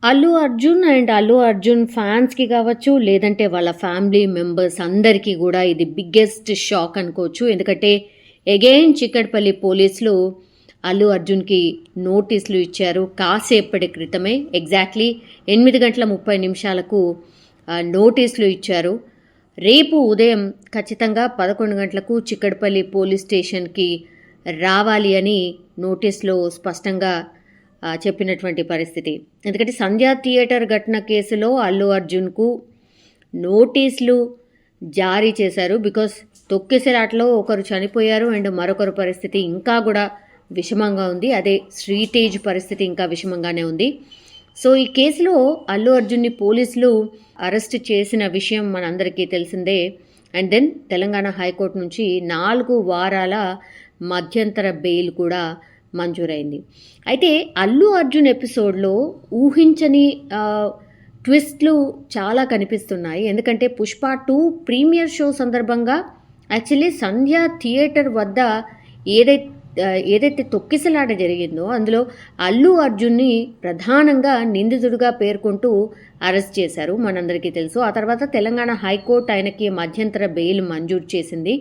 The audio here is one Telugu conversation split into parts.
అల్లు అర్జున్ అండ్ అల్లు అర్జున్ ఫ్యాన్స్కి కావచ్చు, లేదంటే వాళ్ళ ఫ్యామిలీ మెంబర్స్ అందరికీ కూడా ఇది బిగ్గెస్ట్ షాక్ అనుకోవచ్చు. ఎందుకంటే అగైన్ చిక్కడపల్లి పోలీసులు అల్లు అర్జున్కి నోటీసులు ఇచ్చారు. కాసేపటి క్రితమే ఎగ్జాక్ట్లీ 8:30 నోటీసులు ఇచ్చారు. రేపు ఉదయం ఖచ్చితంగా 11 గంటలకు చిక్కడపల్లి పోలీస్ స్టేషన్కి రావాలి అని నోటీసులో స్పష్టంగా చెప్పినటువంటి పరిస్థితి. ఎందుకంటే సంధ్యా థియేటర్ ఘటన కేసులో అల్లు అర్జున్కు నోటీసులు జారీ చేశారు. బికాస్ తొక్కిసలాటలో ఒకరు చనిపోయారు అండ్ మరొకరు పరిస్థితి ఇంకా కూడా విషమంగా ఉంది. అదే శ్రీతేజ్ పరిస్థితి ఇంకా విషమంగానే ఉంది. సో ఈ కేసులో అల్లు అర్జున్ని పోలీసులు అరెస్ట్ చేసిన విషయం మనందరికీ తెలిసిందే. అండ్ దెన్ తెలంగాణ హైకోర్టు నుంచి 4 వారాల మధ్యంతర బెయిల్ కూడా మంజూరైంది. అయితే అల్లు అర్జున్ ఎపిసోడ్లో ఊహించని ట్విస్ట్లు చాలా కనిపిస్తున్నాయి. ఎందుకంటే పుష్ప 2 ప్రీమియర్ షో సందర్భంగా యాక్చువల్లీ సంధ్యా థియేటర్ వద్ద ఏదైతే తొక్కిసలాట జరిగిందో అందులో అల్లు అర్జున్ని ప్రధానంగా నిందితుడిగా పేర్కొంటూ అరెస్ట్ చేశారు, మనందరికీ తెలుసు. ఆ తర్వాత తెలంగాణ హైకోర్టు ఆయనకి మధ్యంతర బెయిల్ మంజూరు చేసింది.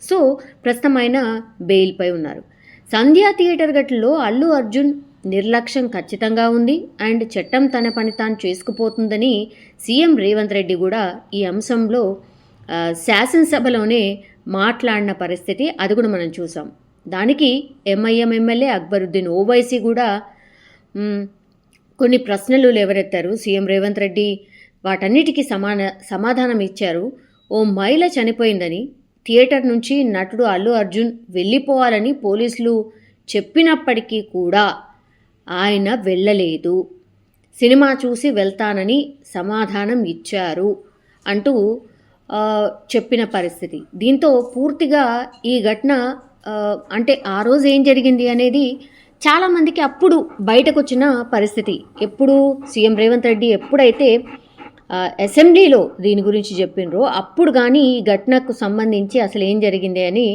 సో ప్రస్తుతం ఆయన బెయిల్పై ఉన్నారు. సంధ్యా థియేటర్ ఘటనలో అల్లు అర్జున్ నిర్లక్ష్యం ఖచ్చితంగా ఉంది అండ్ చట్టం తన పని తాను చేసుకుపోతుందని సీఎం రేవంత్ రెడ్డి కూడా ఈ అంశంలో శాసనసభలోనే మాట్లాడిన పరిస్థితి, అది కూడా మనం చూసాం. దానికి ఎంఐఎం ఎమ్మెల్యే అక్బరుద్దీన్ ఓవైసీ కూడా కొన్ని ప్రశ్నలు లేవనెత్తారు. సీఎం రేవంత్ రెడ్డి వాటన్నిటికీ సమాధానం ఇచ్చారు. ఓ మహిళ చనిపోయిందని, థియేటర్ నుంచి నటుడు అల్లు అర్జున్ వెళ్ళిపోవాలని పోలీసులు చెప్పినప్పటికీ కూడా ఆయన వెళ్ళలేదు, సినిమా చూసి వెళ్తానని సమాధానం ఇచ్చారు అంటూ చెప్పిన పరిస్థితి. దీంతో పూర్తిగా ఈ ఘటన అంటే ఆ రోజు ఏం జరిగింది అనేది చాలామందికి అప్పుడు బయటకు వచ్చిన పరిస్థితి. ఎప్పుడు సీఎం రేవంత్ రెడ్డి ఎప్పుడైతే అసెంబ్లీలో దీని గురించి చెప్పినరో అప్పుడు కానీ ఈ ఘటనకు సంబంధించి అసలు ఏం జరిగింది అని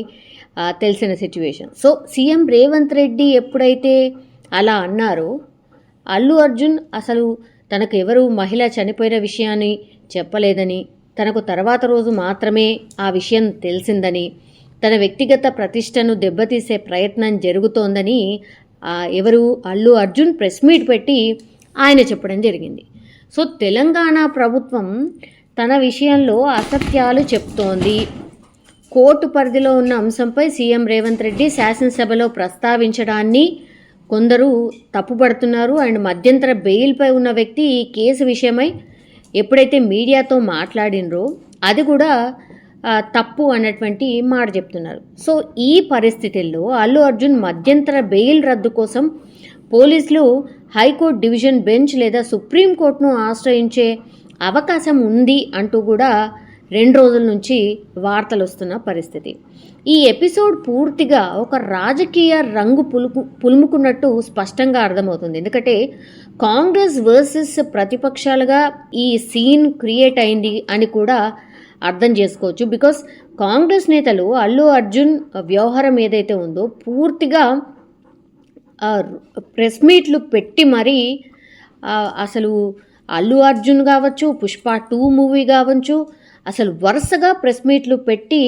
తెలిసిన situation. So CM Revanth Reddy ఎప్పుడైతే అలా అన్నారో అల్లు అర్జున్ అసలు తనకు ఎవరు మహిళ చనిపోయిన విషయాన్ని చెప్పలేదని, తనకు తర్వాత రోజు మాత్రమే ఆ విషయం తెలిసిందని, తన వ్యక్తిగత ప్రతిష్టను దెబ్బతీసే ప్రయత్నం జరుగుతోందని ఎవరు అల్లు అర్జున్ ప్రెస్ మీట్ పెట్టి ఆయన చెప్పడం జరిగింది. సో తెలంగాణ ప్రభుత్వం తన విషయంలో అసత్యాలు చెప్తోంది. కోర్టు పరిధిలో ఉన్న అంశంపై సీఎం రేవంత్ రెడ్డి శాసనసభలో ప్రస్తావించడాన్ని కొందరు తప్పుపడుతున్నారు. అండ్ మధ్యంతర బెయిల్పై ఉన్న వ్యక్తి ఈ కేసు విషయమై ఎప్పుడైతే మీడియాతో మాట్లాడినరో అది కూడా తప్పు అన్నటువంటి మాట చెప్తున్నారు. సో ఈ పరిస్థితుల్లో అల్లు అర్జున్ మధ్యంతర బెయిల్ రద్దు కోసం పోలీసులు హైకోర్టు డివిజన్ బెంచ్ లేదా సుప్రీంకోర్టును ఆశ్రయించే అవకాశం ఉంది అంటూ కూడా 2 రోజుల నుంచి వార్తలు వస్తున్న పరిస్థితి. ఈ ఎపిసోడ్ పూర్తిగా ఒక రాజకీయ రంగు పులుముకున్నట్టు స్పష్టంగా అర్థమవుతుంది. ఎందుకంటే కాంగ్రెస్ వర్సెస్ ప్రతిపక్షాలుగా ఈ సీన్ క్రియేట్ అయింది అని కూడా అర్థం చేసుకోవచ్చు. బికాస్ కాంగ్రెస్ నేతలు అల్లు అర్జున్ వ్యవహారం ఏదైతే ఉందో పూర్తిగా ప్రెస్ మీట్లు పెట్టి మరీ అసలు అల్లు అర్జున్ కావచ్చు, పుష్ప 2 మూవీ కావచ్చు, అసలు వరుసగా ప్రెస్ మీట్లు పెట్టి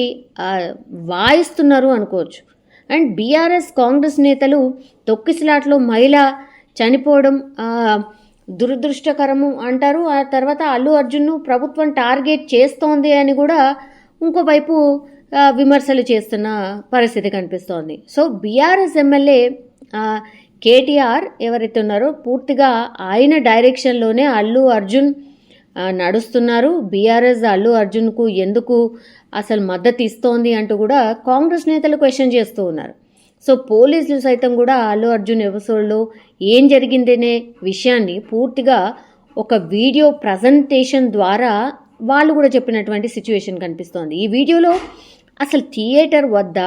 వాయిస్తున్నారు అనుకోవచ్చు. అండ్ బీఆర్ఎస్ కాంగ్రెస్ నేతలు తొక్కిసలాట్లో మహిళ చనిపోవడం దురదృష్టకరము అంటారు. ఆ తర్వాత అల్లు అర్జున్ను ప్రభుత్వం టార్గెట్ చేస్తోంది అని కూడా ఇంకోవైపు విమర్శలు చేస్తున్న పరిస్థితి కనిపిస్తోంది. సో బీఆర్ఎస్ ఎమ్మెల్యే కేటీఆర్ ఎవరైతే ఉన్నారో పూర్తిగా ఆయన డైరెక్షన్లోనే అల్లు అర్జున్ నడుస్తున్నారు. బీఆర్ఎస్ అల్లు అర్జున్కు ఎందుకు అసలు మద్దతు ఇస్తోంది అంటూ కూడా కాంగ్రెస్ నేతలు క్వశ్చన్ చేస్తూ ఉన్నారు. సో పోలీసులు సైతం కూడా అల్లు అర్జున్ ఎపిసోడ్లో ఏం జరిగిందనే విషయాన్ని పూర్తిగా ఒక వీడియో ప్రజెంటేషన్ ద్వారా వాళ్ళు కూడా చెప్పినటువంటి సిచ్యువేషన్ కనిపిస్తోంది. ఈ వీడియోలో అసలు థియేటర్ వద్ద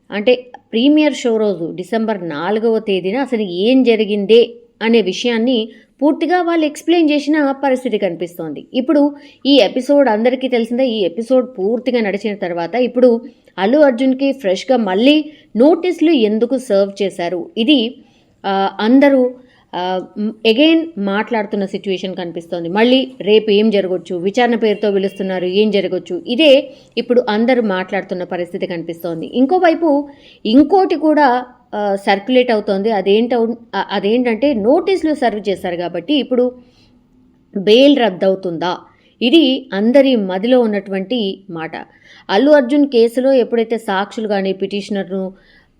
అంటే ప్రీమియర్ షో రోజు డిసెంబర్ 4వ తేదీన అసలు ఏం జరిగిందే అనే విషయాన్ని పూర్తిగా వాళ్ళు ఎక్స్ప్లెయిన్ చేసిన పరిస్థితి కనిపిస్తోంది. ఇప్పుడు ఈ ఎపిసోడ్ అందరికీ తెలిసిందే. ఈ ఎపిసోడ్ పూర్తిగా నడిచిన తర్వాత ఇప్పుడు అల్లు అర్జున్కి ఫ్రెష్గా మళ్ళీ నోటీసులు ఎందుకు సర్వ్ చేశారు, ఇది అందరూ అగైన్ మాట్లాడుతున్న సిచ్యువేషన్ కనిపిస్తోంది. మళ్ళీ రేపు ఏం జరగవచ్చు, విచారణ పేరుతో పిలుస్తున్నారు, ఏం జరగవచ్చు, ఇదే ఇప్పుడు అందరూ మాట్లాడుతున్న పరిస్థితి కనిపిస్తోంది. ఇంకోవైపు ఇంకోటి కూడా సర్క్యులేట్ అవుతోంది. అదేంటంటే నోటీసులు సర్వ్ చేశారు కాబట్టి ఇప్పుడు బెయిల్ రద్దవుతుందా, ఇది అందరి మదిలో ఉన్నటువంటి మాట. అల్లు అర్జున్ కేసులో ఎప్పుడైతే సాక్షులు కానీ పిటిషనర్ను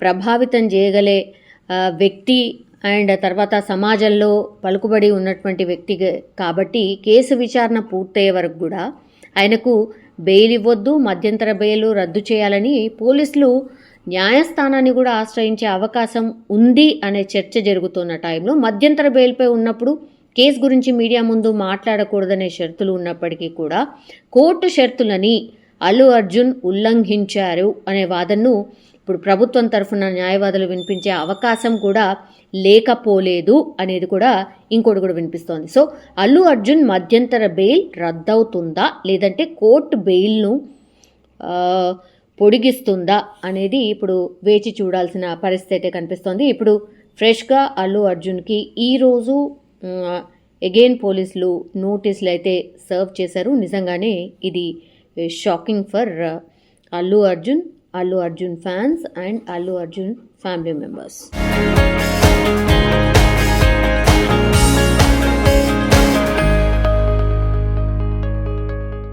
ప్రభావితం చేయగలే వ్యక్తి అండ్ తర్వాత సమాజంలో పలుకుబడి ఉన్నటువంటి వ్యక్తి కాబట్టి కేసు విచారణ పూర్తయ్యే వరకు కూడా ఆయనకు బెయిల్ ఇవ్వొద్దు, మధ్యంతర బెయిల్ రద్దు చేయాలని పోలీసులు న్యాయస్థానాన్ని కూడా ఆశ్రయించే అవకాశం ఉంది అనే చర్చ జరుగుతున్న టైంలో మధ్యంతర బెయిల్పై ఉన్నప్పుడు కేసు గురించి మీడియా ముందు మాట్లాడకూడదనే షరతులు ఉన్నప్పటికీ కూడా కోర్టు షరతులని అల్లు అర్జున్ ఉల్లంఘించారు అనే వాదనను ఇప్పుడు ప్రభుత్వం తరఫున న్యాయవాదులు వినిపించే అవకాశం కూడా లేకపోలేదు అనేది కూడా ఇంకోటి కూడా వినిపిస్తోంది. సో అల్లు అర్జున్ మధ్యంతర బెయిల్ రద్దవుతుందా లేదంటే కోర్టు బెయిల్ను పొడిగిస్తుందా అనేది ఇప్పుడు వేచి చూడాల్సిన పరిస్థితి అయితే కనిపిస్తోంది. ఇప్పుడు ఫ్రెష్గా అల్లు అర్జున్కి ఈరోజు అగైన్ పోలీసులు నోటీసులు అయితే సర్వ్ చేశారు. నిజంగానే ఇది shocking for Allu Arjun fans and Allu Arjun family members.